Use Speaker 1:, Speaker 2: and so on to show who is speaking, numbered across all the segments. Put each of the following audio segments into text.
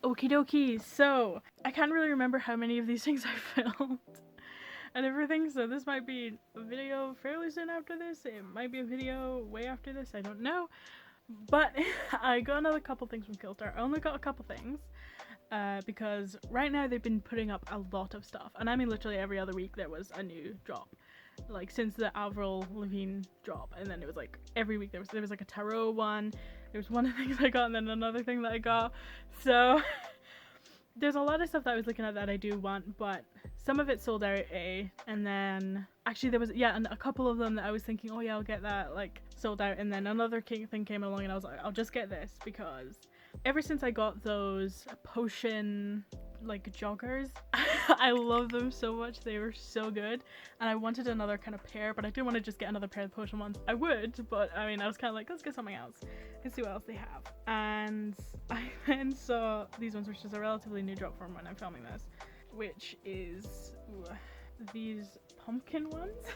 Speaker 1: Okie dokie, so I can't really remember how many of these things I filmed and everything, so this might be a video fairly soon after this, it might be a video way after this, I don't know, but I got another couple things from Killstar. I only got a couple things, because right now they've been putting up a lot of stuff, and I mean literally every other week there was a new drop. Like since the Avril Lavigne drop, and then it was like every week there was like a tarot one, there was one of the things I got and then another thing that I got, so there's a lot of stuff that I was looking at that I do want, but some of it sold out, and then actually there was and a couple of them that I was thinking, oh yeah, I'll get that, like sold out, and then another thing came along and I was like, I'll just get this, because ever since I got those potion like joggers, I love them so much, they were so good, and I wanted another kind of pair, but I didn't want to just get another pair of the potion ones. I would, but I mean I was kind of like, let's get something else and see what else they have, and I then saw these ones, which is a relatively new drop from when I'm filming this, which is these pumpkin ones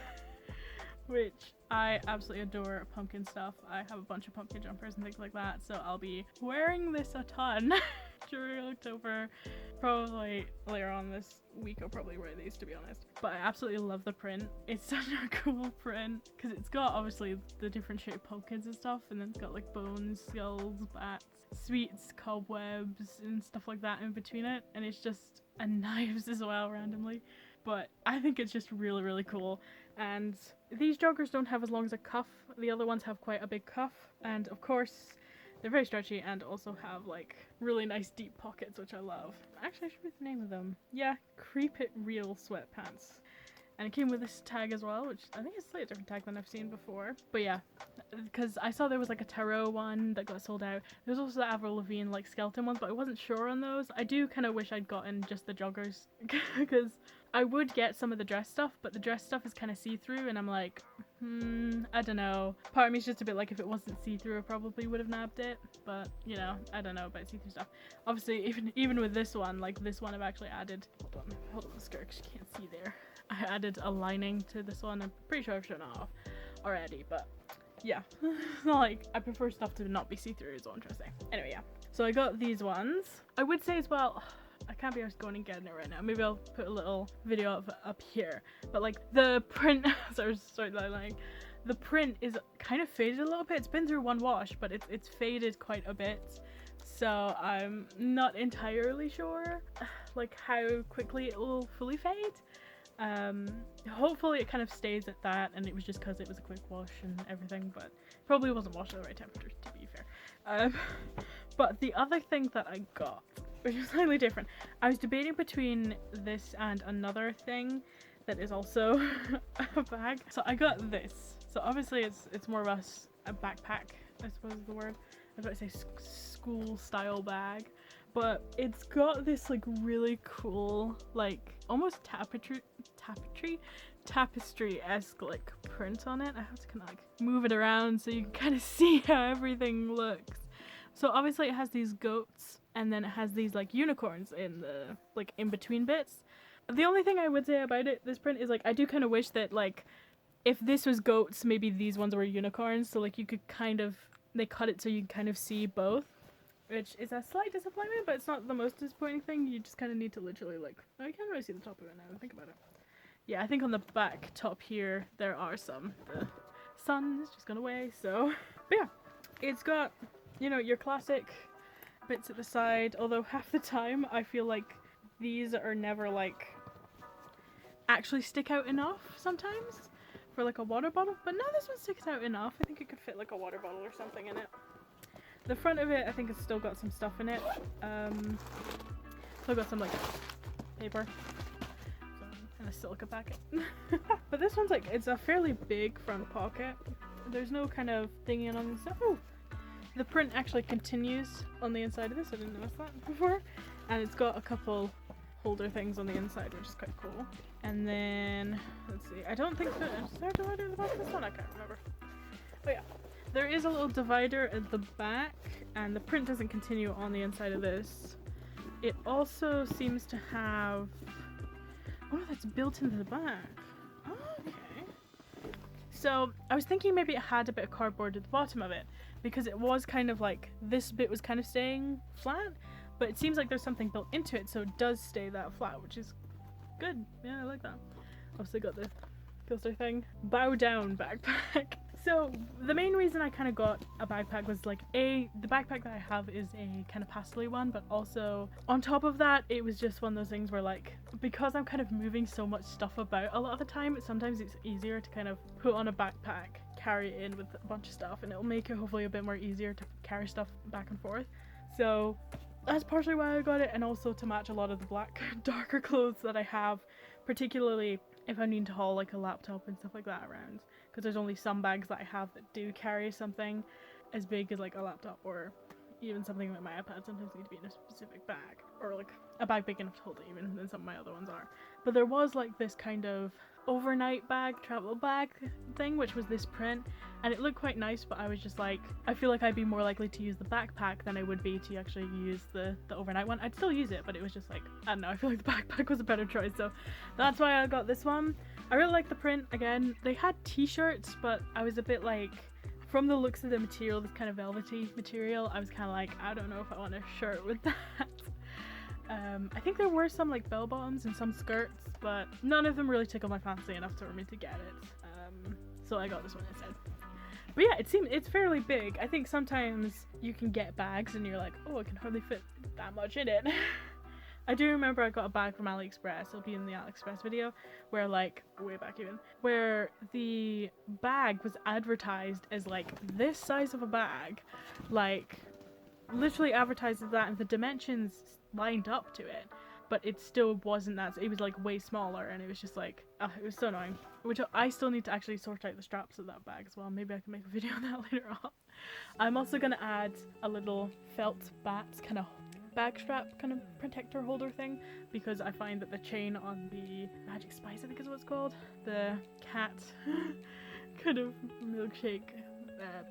Speaker 1: which I absolutely adore pumpkin stuff. I have a bunch of pumpkin jumpers and things like that, so I'll be wearing this a ton during October. Probably later on this week I'll probably wear these, to be honest. But I absolutely love the print. It's such a cool print because it's got obviously the different shaped pumpkins and stuff, and then it's got like bones, skulls, bats, sweets, cobwebs and stuff like that in between it, and it's just, and knives as well randomly. But I think it's just really, really cool. And these joggers don't have as long as a cuff. The other ones have quite a big cuff. And of course, they're very stretchy and also have like really nice deep pockets, which I love. Actually, I should read the name of them. Yeah, Creep It Real Sweatpants. And it came with this tag as well, which I think is a slightly different tag than I've seen before. But yeah, because I saw there was like a tarot one that got sold out. There was also the Avril Lavigne like skeleton ones, but I wasn't sure on those. I do kind of wish I'd gotten just the joggers because I would get some of the dress stuff, but the dress stuff is kind of see-through, and I'm like, I don't know. Part of me is just a bit like, if it wasn't see-through I probably would have nabbed it, but you know, I don't know about see-through stuff. Obviously, even with this one, like this one I've actually added, hold on the skirt because you can't see there. I added a lining to this one. I'm pretty sure I've shown it off already, but yeah. Like, I prefer stuff to not be see-through is all I'm trying to say. Anyway, yeah. So I got these ones. I would say as well, I can't be just going and getting it right now. Maybe I'll put a little video of it up here. But like the print, sorry, like the print is kind of faded a little bit. It's been through one wash, but it's faded quite a bit. So I'm not entirely sure like how quickly it will fully fade. Hopefully it kind of stays at that, and it was just because it was a quick wash and everything, but probably wasn't washed at the right temperature, to be fair. But the other thing that I got, which is slightly different, I was debating between this and another thing that is also a bag. So I got this. So obviously it's more of a backpack, I suppose is the word. I was about to say school style bag, but it's got this like really cool, like almost tapestry-esque like print on it. I have to kind of like move it around so you can kind of see how everything looks. So obviously it has these goats, and then it has these like unicorns in the like in between bits. The only thing I would say about this print is like I do kind of wish that like if this was goats, maybe these ones were unicorns, so like you could kind of, they cut it so you can kind of see both, which is a slight disappointment, but it's not the most disappointing thing. You just kind of need to literally like, oh, you can't really see the top of it now that I think about it. Yeah, I think on the back top here there are some. The sun has just gone away, so. But yeah, it's got, you know, your classic bits at the side, although half the time I feel like these are never like actually stick out enough sometimes for like a water bottle, but no, this one sticks out enough. I think it could fit like a water bottle or something in it. The front of it, I think it's still got some stuff in it. Still got some like paper, and a silica packet. But this one's like, it's a fairly big front pocket. There's no kind of thingy on the side. Oh, the print actually continues on the inside of this. I didn't notice that before. And it's got a couple holder things on the inside, which is quite cool. And then, let's see, I don't think that, is there a divider at the back of this one? I can't remember. But yeah, there is a little divider at the back, and the print doesn't continue on the inside of this. It also seems to have, oh, that's built into the back. Oh, okay. So I was thinking maybe it had a bit of cardboard at the bottom of it, because it was kind of like, this bit was kind of staying flat, but it seems like there's something built into it, so it does stay that flat, which is good. Yeah, I like that. Also got the Killstar thing. Bow down backpack. So the main reason I kind of got a backpack was like, the backpack that I have is a kind of pastel one, but also on top of that, it was just one of those things where like, because I'm kind of moving so much stuff about a lot of the time, sometimes it's easier to kind of put on a backpack, carry it in with a bunch of stuff, and it'll make it hopefully a bit more easier to carry stuff back and forth. So that's partially why I got it, and also to match a lot of the black darker clothes that I have, particularly if I need to haul like a laptop and stuff like that around, because there's only some bags that I have that do carry something as big as like a laptop, or even something like my iPad sometimes need to be in a specific bag, or like a bag big enough to hold it even than some of my other ones are. But there was like this kind of overnight bag, travel bag thing, which was this print, and it looked quite nice, but I was just like, I feel like I'd be more likely to use the backpack than I would be to actually use the overnight one. I'd still use it, but it was just like, I don't know, I feel like the backpack was a better choice, so that's why I got this one. I really like the print. Again, they had t-shirts, but I was a bit like, from the looks of the material, this kind of velvety material, I was kind of like, I don't know if I want a shirt with that. I think there were some like bell bottoms and some skirts, but none of them really tickled my fancy enough for me to get it. So I got this one instead. But yeah, it's fairly big. I think sometimes you can get bags and you're like, oh, I can hardly fit that much in it. I do remember I got a bag from AliExpress, it'll be in the AliExpress video, where like, way back even, where the bag was advertised as like this size of a bag, like literally advertised as that, and the dimensions lined up to it, but it still wasn't that, it was like way smaller, and it was just like, it was so annoying. Which I still need to actually sort out the straps of that bag as well, maybe I can make a video on that later on. I'm also going to add a little felt bats kind of bag strap kind of protector holder thing, because I find that the chain on the Magic Spice, I think is what it's called, the cat kind of milkshake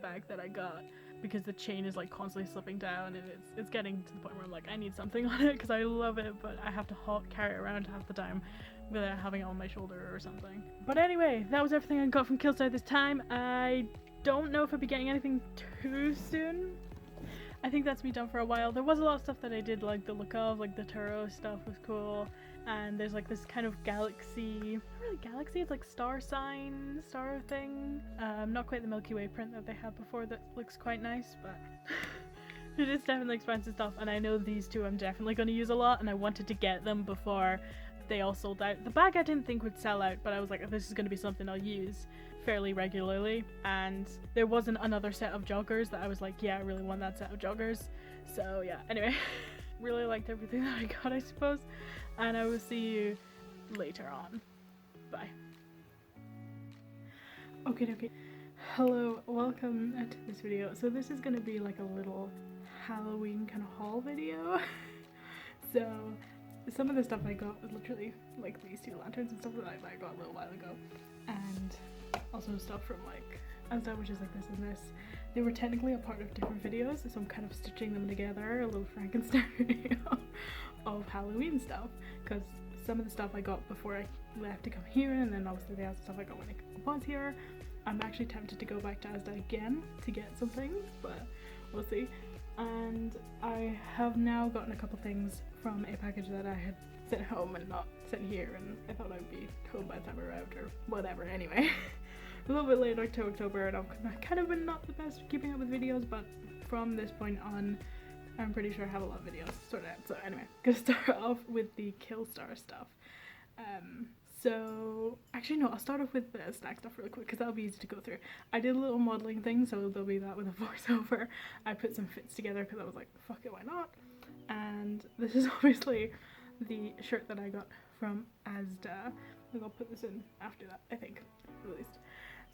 Speaker 1: bag that I got, because the chain is like constantly slipping down, and it's getting to the point where I'm like, I need something on it because I love it, but I have to carry it around half the time without having it on my shoulder or something. But anyway, that was everything I got from Killstar this time. I don't know if I'll be getting anything too soon. I think that's me done for a while. There was a lot of stuff that I did like the look of, like the Turo stuff was cool, and there's like this kind of galaxy, not really galaxy, it's like star sign, star thing. Not quite the Milky Way print that they had before that looks quite nice, but it is definitely expensive stuff, and I know these two I'm definitely going to use a lot, and I wanted to get them before they all sold out. The bag I didn't think would sell out, but I was like, this is going to be something I'll use fairly regularly, and there wasn't another set of joggers that I was like, yeah, I really want that set of joggers. So yeah, anyway, really liked everything that I got, I suppose, and I will see you later on. Bye. Okay. Hello, welcome to this video. So this is going to be like a little Halloween kind of haul video. So some of the stuff I got was literally like these two lanterns and stuff that I got a little while ago, and also stuff from like Asda, which is like this and this. They were technically a part of different videos, so I'm kind of stitching them together, a little Frankenstein video of Halloween stuff, because some of the stuff I got before I left to come here, and then obviously the Asda stuff I got when I was here. I'm actually tempted to go back to Asda again to get some things, but we'll see. And I have now gotten a couple things from a package that I had sent home and not sent here, and I thought I'd be home by the time I arrived or whatever. Anyway, a little bit later to October, and I've kind of been not the best at keeping up with videos, but from this point on I'm pretty sure I have a lot of videos sorted out. So anyway, gonna start off with the Killstar stuff. So actually no, I'll start off with the Snag stuff really quick because that'll be easy to go through. I did a little modelling thing, so there'll be that with a voiceover. I put some fits together because I was like, fuck it, why not? And this is obviously the shirt that I got from Asda. And I'll put this in after that, I think, at least.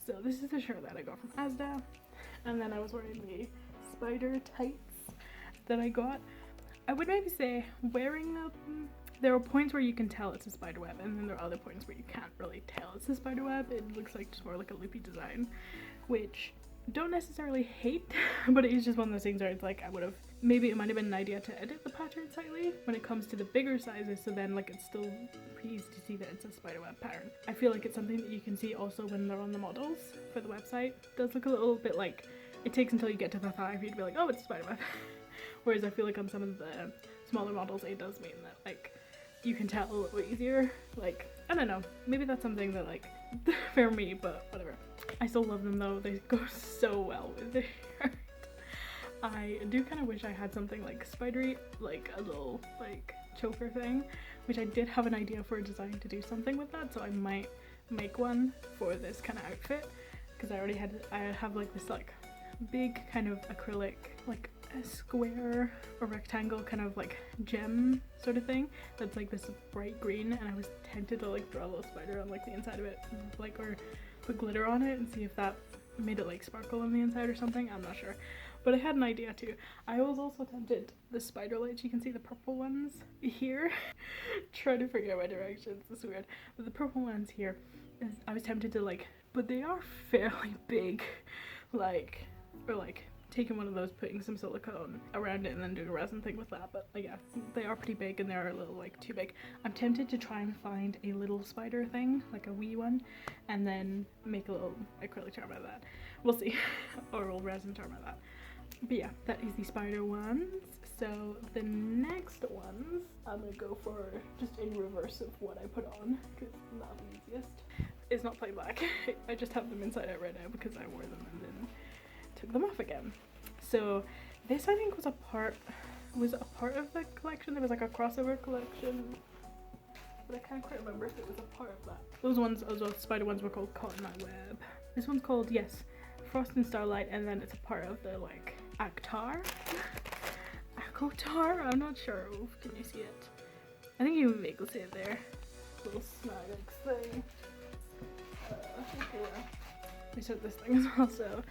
Speaker 1: So this is the shirt that I got from Asda, and then I was wearing the spider tights that I got. I would maybe say wearing them, there are points where you can tell it's a spider web, and then there are other points where you can't really tell it's a spider web. It looks like just more like a loopy design, which don't necessarily hate, but it is just one of those things where it's like maybe it might have been an idea to edit the pattern slightly when it comes to the bigger sizes, so then like it's still pretty easy to see that it's a spider web pattern. I feel like it's something that you can see also when they're on the models for the website. It does look a little bit like, it takes until you get to the thigh for you to be like, oh, it's a spider web. whereas I feel like on some of the smaller models it does mean that like you can tell a little bit easier. Like, I don't know, maybe that's something that like for me, but whatever. I still love them though, they go so well with the hair. I do kind of wish I had something like spidery, like a little like choker thing, which I did have an idea for a design to do something with that, so I might make one for this kind of outfit, because I have like this like big kind of acrylic, like a square or rectangle kind of like gem sort of thing that's like this bright green, and I was tempted to like draw a little spider on like the inside of it, like, or put glitter on it and see if that made it like sparkle on the inside or something. I'm not sure, but I had an idea too. I was also tempted, the spider lights, you can see the purple ones here. Trying to figure out my directions, it's weird, but the purple ones here, I was tempted to like, but they are fairly big, like, or like taking one of those, putting some silicone around it and then doing a resin thing with that, but like, yeah, they are pretty big and they're a little like too big. I'm tempted to try and find a little spider thing, like a wee one, and then make a little acrylic charm out of that. We'll see. Or a little resin charm out of that. But yeah, that is the spider ones. So the next ones I'm gonna go for just in reverse of what I put on, because that'll be easiest. It's not plain black. I just have them inside out right now because I wore them and then took them off again. So this I think was a part of the collection. There was like a crossover collection, but I can't quite remember if it was a part of that. Those ones, those spider ones, were called Caught in My Web. This one's called, yes, Frost and Starlight, and then it's a part of the like Akhtar? Akhtar? I'm not sure. Oof, can you see it? I think you can vaguely see it there. Little Snag thing. Yeah. They sent this thing as well, so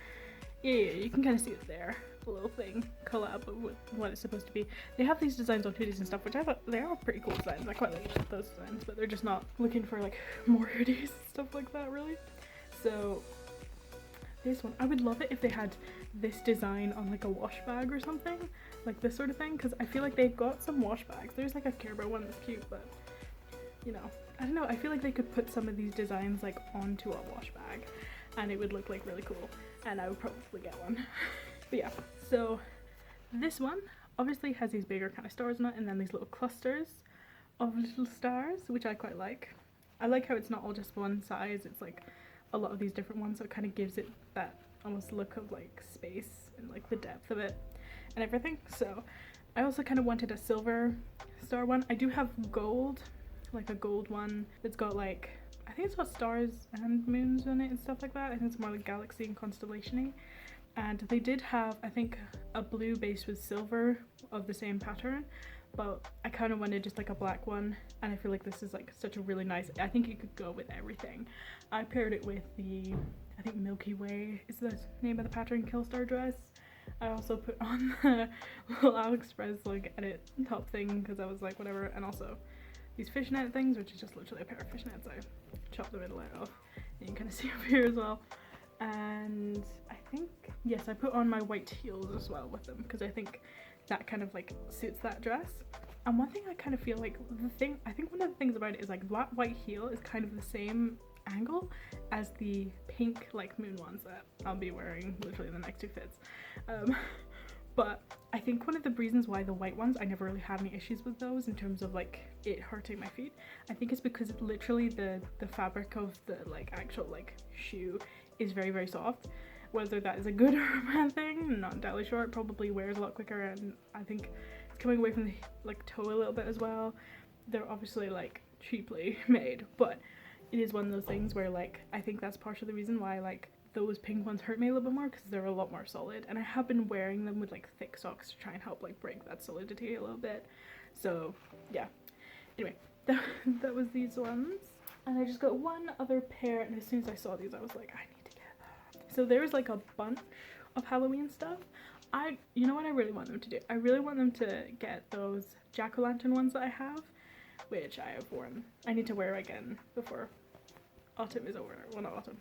Speaker 1: yeah, you can kind of see it there. The little thing collab with what it's supposed to be. They have these designs on hoodies and stuff, which I thought they are pretty cool designs. I quite like those designs, but they're just not looking for like more hoodies and stuff like that, really. So this one, I would love it if they had this design on like a wash bag or something, like this sort of thing, because I feel like they've got some wash bags. There's like a Care Bear one that's cute, but you know, I don't know, I feel like they could put some of these designs like onto a wash bag and it would look like really cool, and I would probably get one. But yeah, so this one obviously has these bigger kind of stars in it, and then these little clusters of little stars, which I quite like. I like how it's not all just one size, it's like a lot of these different ones, so it kind of gives it that almost look of like space and like the depth of it and everything. So I also kind of wanted a silver star one. I do have gold, like a gold one that's got like, I think it's got stars and moons on it and stuff like that. I think it's more like galaxy and constellation-y. And they did have, I think, a blue base with silver of the same pattern, but I kind of wanted just like a black one, and I feel like this is like such a really nice, I think it could go with everything. I paired it with the, I think Milky Way is the name of the pattern, Killstar dress. I also put on the little AliExpress like edit top thing because I was like whatever, and also these fishnet things, which is just literally a pair of fishnets. I chopped the middle out off, and you can kind of see up here as well. And I think, yes, I put on my white heels as well with them because I think that kind of like suits that dress. And one thing I kind of feel like, I think one of the things about it is like that white heel is kind of the same angle as the pink like moon ones that I'll be wearing literally in the next two fits. But I think one of the reasons why the white ones, I never really had any issues with those in terms of like it hurting my feet, I think it's because literally the fabric of the like actual like shoe is very, very soft. Whether that is a good or a bad thing, not entirely sure. It probably wears a lot quicker, and I think it's coming away from the like toe a little bit as well. They're obviously like cheaply made, but it is one of those things where like I think that's partially the reason why like those pink ones hurt me a little bit more, because they're a lot more solid, and I have been wearing them with like thick socks to try and help like break that solidity a little bit. So yeah, anyway, that was these ones, and I just got one other pair, and as soon as I saw these I was like, I need to get that. So there's like a bunch of Halloween stuff. You know what I really want them to do? I really want them to get those jack-o'-lantern ones that I have, which I have worn. I need to wear again before autumn is over. Well, not autumn.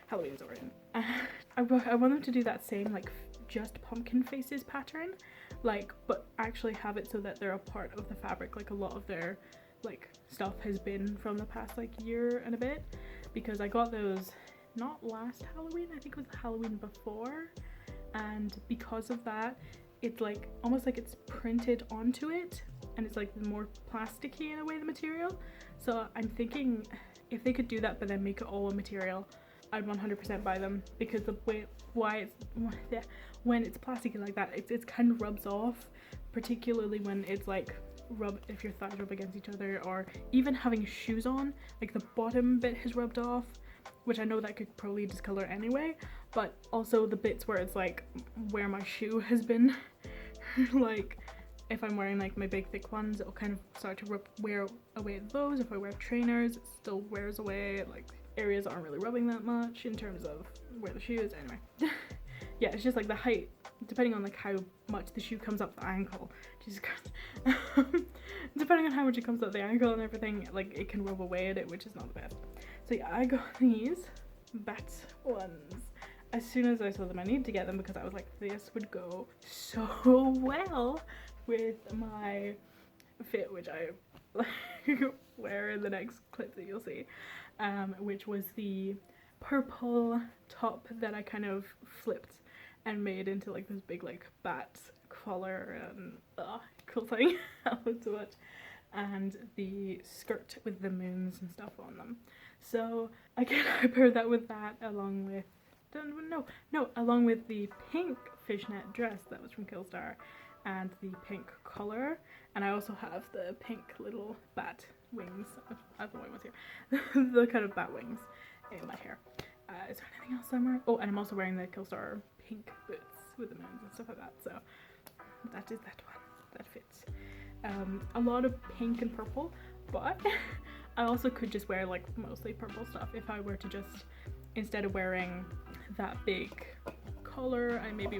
Speaker 1: Halloween is over. I want them to do that same like just pumpkin faces pattern, like, but actually have it so that they're a part of the fabric. Like a lot of their like stuff has been from the past like year and a bit, because I got those not last Halloween, I think it was the Halloween before, and because of that it's like almost like it's printed onto it, and it's like more plasticky in a way, the material. So I'm thinking if they could do that but then make it all a material, I'd 100% buy them, because the way when it's plasticky like that, it kind of rubs off, particularly when it's like if your thighs rub against each other, or even having shoes on, like the bottom bit has rubbed off, which I know that could probably discolor anyway, but also the bits where it's like where my shoe has been like if I'm wearing like my big thick ones, it'll kind of start to wear away at those. If I wear trainers, it still wears away, like areas aren't really rubbing that much in terms of where the shoe is. Anyway, yeah, it's just like the height, depending on like how much the shoe comes up the ankle, Jesus Christ, depending on how much it comes up the ankle and everything, like it can rub away at it, which is not the best. So yeah, I got these bat ones as soon as I saw them. I needed to get them because I was like, this would go so well with my fit, which I wear in the next clip that you'll see, which was the purple top that I kind of flipped and made into like this big like bat collar and cool thing. I love it so much. And the skirt with the moons and stuff on them. So again, I paired that with that along with along with the pink fishnet dress that was from Killstar and the pink collar, and I also have the pink little bat wings. I have the white ones here. The kind of bat wings in my hair. Is there anything else I'm wearing? Oh, and I'm also wearing the Killstar pink boots with the moons and stuff like that. So that is that one. That fits. A lot of pink and purple, but I also could just wear like mostly purple stuff if I were to just, instead of wearing that big collar, I maybe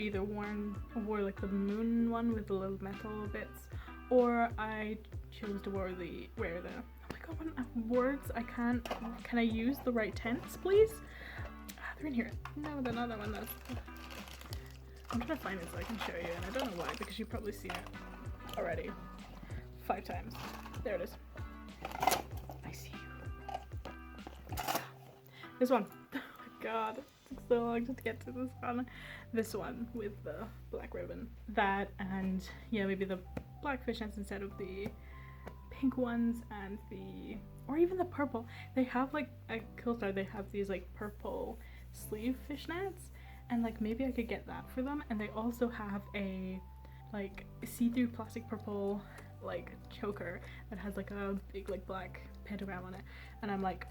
Speaker 1: either wore like the moon one with the little metal bits, or I chose to wear the oh my god, what words I can't, can I use the right tense please? They're in here. No, they're not that one. I'm trying to find it so I can show you, and I don't know why, because you've probably seen it already 5 times. There it is. I see you. This one. Oh my god, it took so long to get to this one. This one with the black ribbon. That, and yeah, maybe the black fishnets instead of the pink ones, and or even the purple. They have like at Killstar, they have these like purple sleeve fishnets, and like maybe I could get that for them. And they also have a like see-through plastic purple like choker that has like a big like black pentagram on it, and I'm like,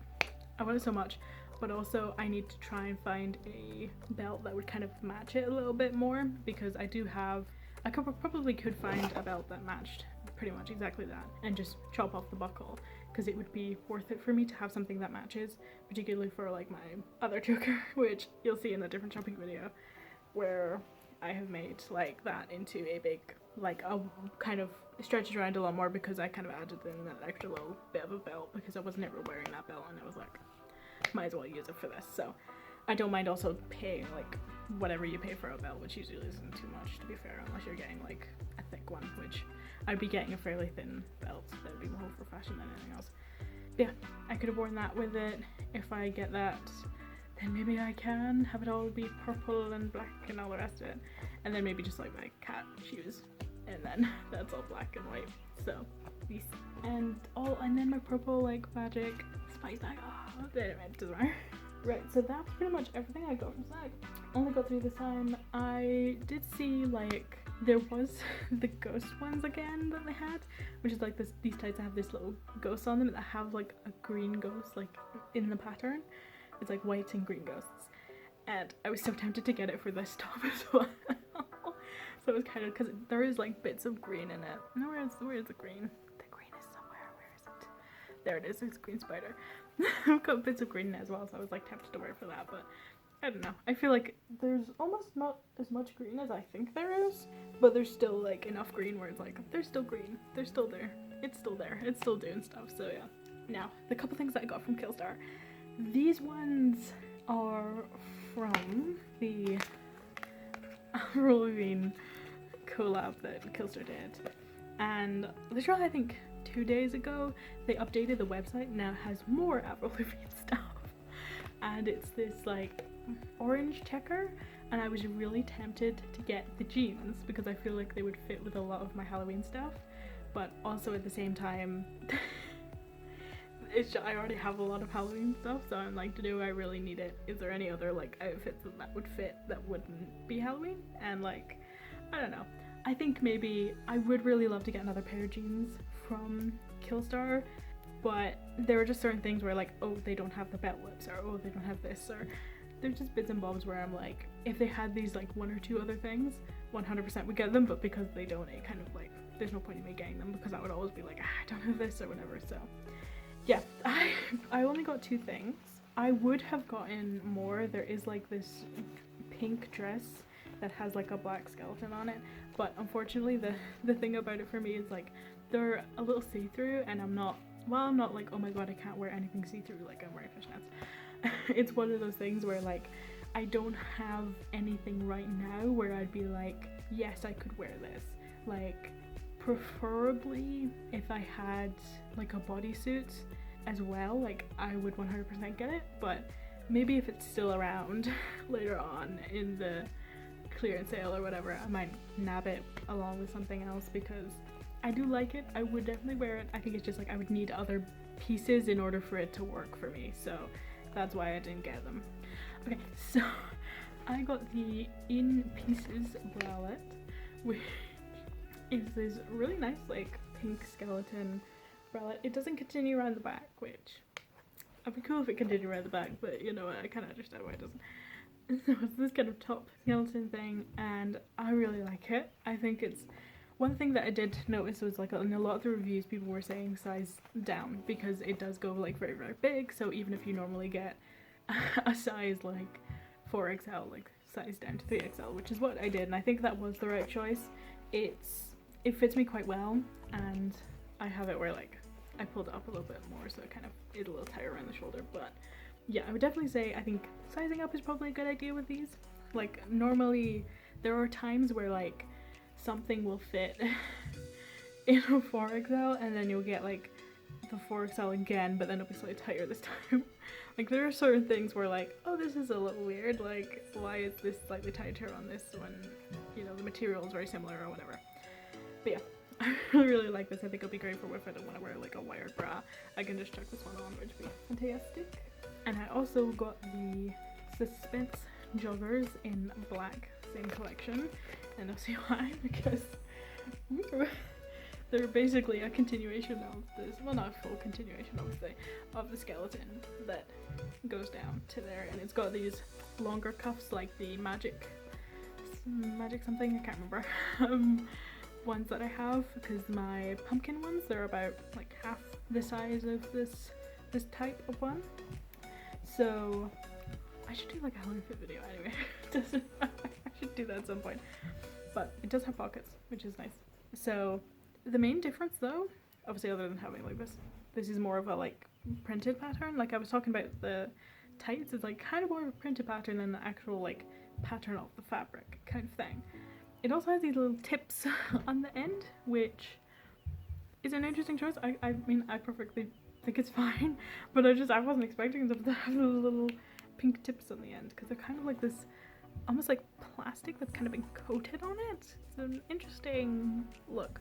Speaker 1: I want it so much, but also I need to try and find a belt that would kind of match it a little bit more, because I probably could find a belt that matched pretty much exactly that and just chop off the buckle, because it would be worth it for me to have something that matches, particularly for like my other choker, which you'll see in the different shopping video, where I have made like that into a big, like a kind of stretches around a lot more, because I kind of added in that extra little bit of a belt, because I wasn't ever wearing that belt, and I was like, might as well use it for this. So I don't mind also paying like whatever you pay for a belt, which usually isn't too much, to be fair, unless you're getting like a thick one, which I'd be getting a fairly thin belt. That would be more for fashion than anything else. But yeah, I could have worn that with it. If I get that, then maybe I can have it all be purple and black and all the rest of it, and then maybe just like my cat shoes, and then that's all black and white. So these and then my purple like magic spice bag. Oh, it doesn't matter. Right, so that's pretty much everything I got from Snag. Only got 3 this time. I did see like there was the ghost ones again that they had, which is like these tights that have this little ghost on them that have like a green ghost like in the pattern. It's like white and green ghosts, and I was so tempted to get it for this top as well. So it was kind of, because there is like bits of green in it. No, where is the green? The green is somewhere. Where is it? There it is. It's green spider. I've got bits of green in it as well, so I was like tempted to wear it for that, but I don't know. I feel like there's almost not as much green as I think there is, but there's still like enough green where it's like, there's still green. They're still there. It's still there. It's still doing stuff. So yeah. Now, the couple things that I got from Killstar. These ones are from the Avril Lavigne collab that Killstar did, and literally I think 2 days ago they updated the website. Now it has more Avril Lavigne stuff, and it's this like orange checker. and I was really tempted to get the jeans because I feel like they would fit with a lot of my Halloween stuff, but also at the same time I already have a lot of Halloween stuff, so I'm like, do I really need it? Is there any other like outfits that would fit that wouldn't be Halloween? And like, I don't know. I think maybe I would really love to get another pair of jeans from Killstar, but there are just certain things where like, oh, they don't have the belt loops, or oh, they don't have this, or there's just bits and bobs where I'm like, if they had these like one or two other things, 100% would get them, but because they don't, it kind of like, there's no point in me getting them because I would always be like, I don't have this or whatever. So yeah, I only got 2 things. I would have gotten more. There is like this pink dress that has like a black skeleton on it, but unfortunately the thing about it for me is like they're a little see-through, and I'm not like, oh my god, I can't wear anything see-through, like I'm wearing fishnets. It's one of those things where like I don't have anything right now where I'd be like, yes, I could wear this. Like, preferably if I had like a bodysuit as well, like I would 100% get it, but maybe if it's still around later on in the clearance sale or whatever, I might nab it along with something else because I do like it. I would definitely wear it. I think it's just like I would need other pieces in order for it to work for me, so that's why I didn't get them. Okay, so I got the In Pieces bralette, which is this really nice like pink skeleton bralette. It doesn't continue around the back, which I'd be cool if it continued around the back, but you know what, I kind of understand why it doesn't. So it's this kind of top skeleton thing, and I really like it. I think it's one thing that I did notice was like in a lot of the reviews people were saying size down because it does go like very, very big. So even if you normally get a size like 4XL, like size down to 3XL, which is what I did, and I think that was the right choice. It fits me quite well, and I have it where like I pulled it up a little bit more, so it kind of is a little tighter around the shoulder. But yeah, I would definitely say I think sizing up is probably a good idea with these. Like normally there are times where like something will fit in a 4XL and then you'll get like the 4XL again, but then it'll be slightly tighter this time. Like there are certain things where like, oh, this is a little weird, like why is this slightly tighter on this when, you know, the material is very similar or whatever. But yeah, I really like this. I think it'll be great for if I don't want to wear like a wired bra. I can just chuck this one on, which would be fantastic. And I also got the Suspense joggers in black, same collection, and I'll see why, because they're basically a continuation of this, well, not a full continuation obviously, of the skeleton that goes down to there, and it's got these longer cuffs like the magic something, I can't remember, ones that I have, because my pumpkin ones, they're about like half the size of this type of one. So I should do like a Halloween fit video anyway. I should do that at some point. But it does have pockets, which is nice. So the main difference though, obviously other than having like this is more of a like printed pattern. Like I was talking about the tights, it's like kind of more of a printed pattern than the actual like pattern of the fabric kind of thing. It also has these little tips on the end, which is an interesting choice. I mean, I perfectly think it's fine, but I wasn't expecting them to have the little pink tips on the end, because they're kind of like this, almost like plastic that's kind of been coated on it. It's an interesting look.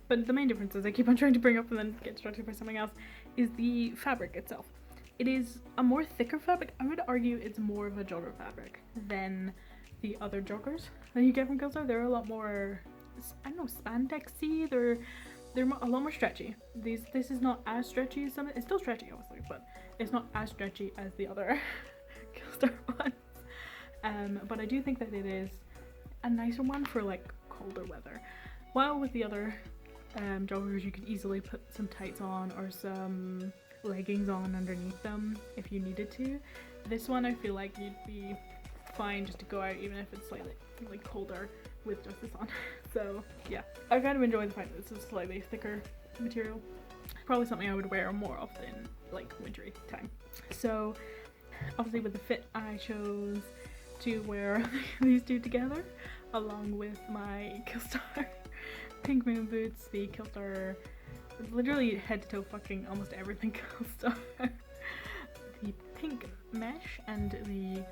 Speaker 1: But the main difference is I keep on trying to bring up and then get distracted by something else, is the fabric itself. It is a more thicker fabric. I would argue it's more of a jogger fabric than the other joggers that you get from Killstar. They're a lot more, I don't know, spandexy. They're a lot more stretchy. This is not as stretchy as some. It's still stretchy, obviously, but it's not as stretchy as the other Killstar ones. But I do think that it is a nicer one for like colder weather. While with the other joggers, you could easily put some tights on or some leggings on underneath them if you needed to. This one, I feel like you'd be fine just to go out, even if it's slightly like colder with just this on. So yeah, I kind of enjoy the fact that it's a slightly thicker material. Probably something I would wear more often like wintry time. So obviously with the fit, I chose to wear these two together along with my Killstar pink moon boots, the Killstar, literally head to toe fucking almost everything Killstar, the pink mesh and the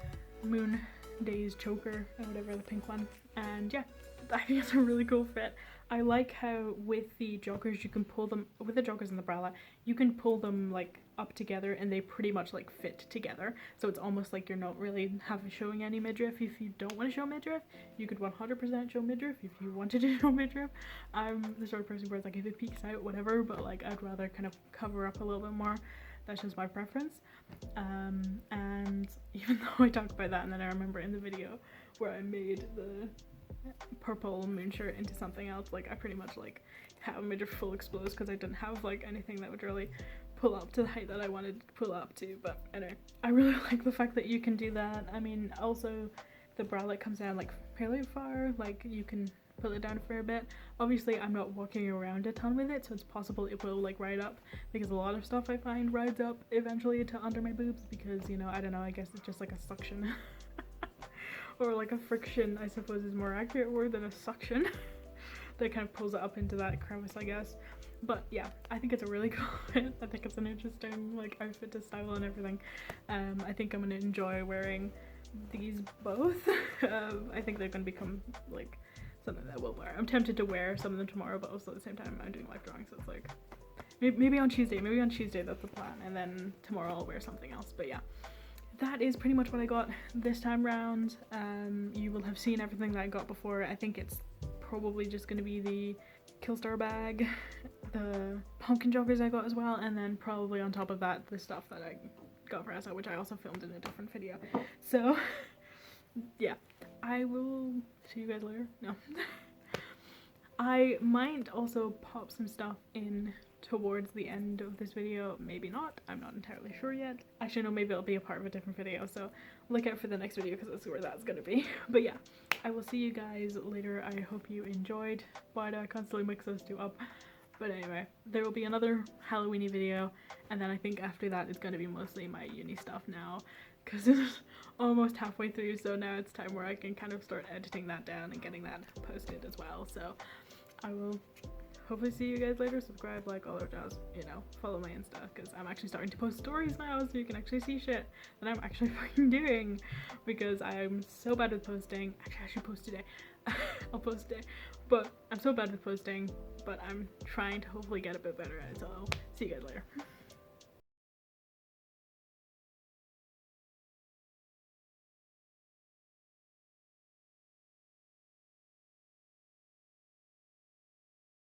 Speaker 1: moon Days choker or whatever, the pink one. And yeah, I think it's a really cool fit. I like how with the joggers you can pull them, with the joggers and the bralette, you can pull them like up together and they pretty much like fit together. So it's almost like you're not really showing any midriff. If you don't want to show midriff, you could 100% show midriff if you wanted to show midriff. I'm the sort of person where it's like if it peeks out, whatever, but like I'd rather kind of cover up a little bit more. That's just my preference. And even though I talked about that and then I remember in the video where I made the purple moon shirt into something else, like I pretty much like have made a full expose because I didn't have like anything that would really pull up to the height that I wanted to pull up to. But anyway, I really like the fact that you can do that. I mean, also the bralette comes down like fairly far, like you can pull it down a fair bit. Obviously I'm not walking around a ton with it, so it's possible it will like ride up, because a lot of stuff I find rides up eventually to under my boobs because, you know, I don't know, I guess it's just like a suction or like a friction, I suppose is more accurate word than a suction that kind of pulls it up into that crevice, I guess. But yeah, I think it's a really cool fit. I think it's an interesting like outfit to style and everything. I think I'm gonna enjoy wearing these both. I think they're gonna become like something that we'll wear. I'm tempted to wear some of them tomorrow, but also at the same time I'm doing live drawing, so it's like maybe on Tuesday that's the plan, and then tomorrow I'll wear something else. But yeah, that is pretty much what I got this time round. You will have seen everything that I got before. I think it's probably just going to be the Killstar bag, the pumpkin joggers I got as well, and then probably on top of that the stuff that I got for ESSA, which I also filmed in a different video. So yeah, I will see you guys later. No. I might also pop some stuff in towards the end of this video, maybe not, I'm not entirely sure yet. Actually no, maybe it'll be a part of a different video, so look out for the next video because that's where that's gonna be. But yeah, I will see you guys later. I hope you enjoyed. Why do I constantly mix those two up? But anyway, there will be another Halloween-y video, and then I think after that it's gonna be mostly my uni stuff now, because it's almost halfway through, so now it's time where I can kind of start editing that down and getting that posted as well. So I will hopefully see you guys later. Subscribe, like, all that jazz, you know, follow my Insta, because I'm actually starting to post stories now, so you can actually see shit that I'm actually fucking doing, because I'm so bad with posting. Actually, I should post today. I'll post today, but I'm so bad with posting, but I'm trying to hopefully get a bit better at it, so I'll see you guys later.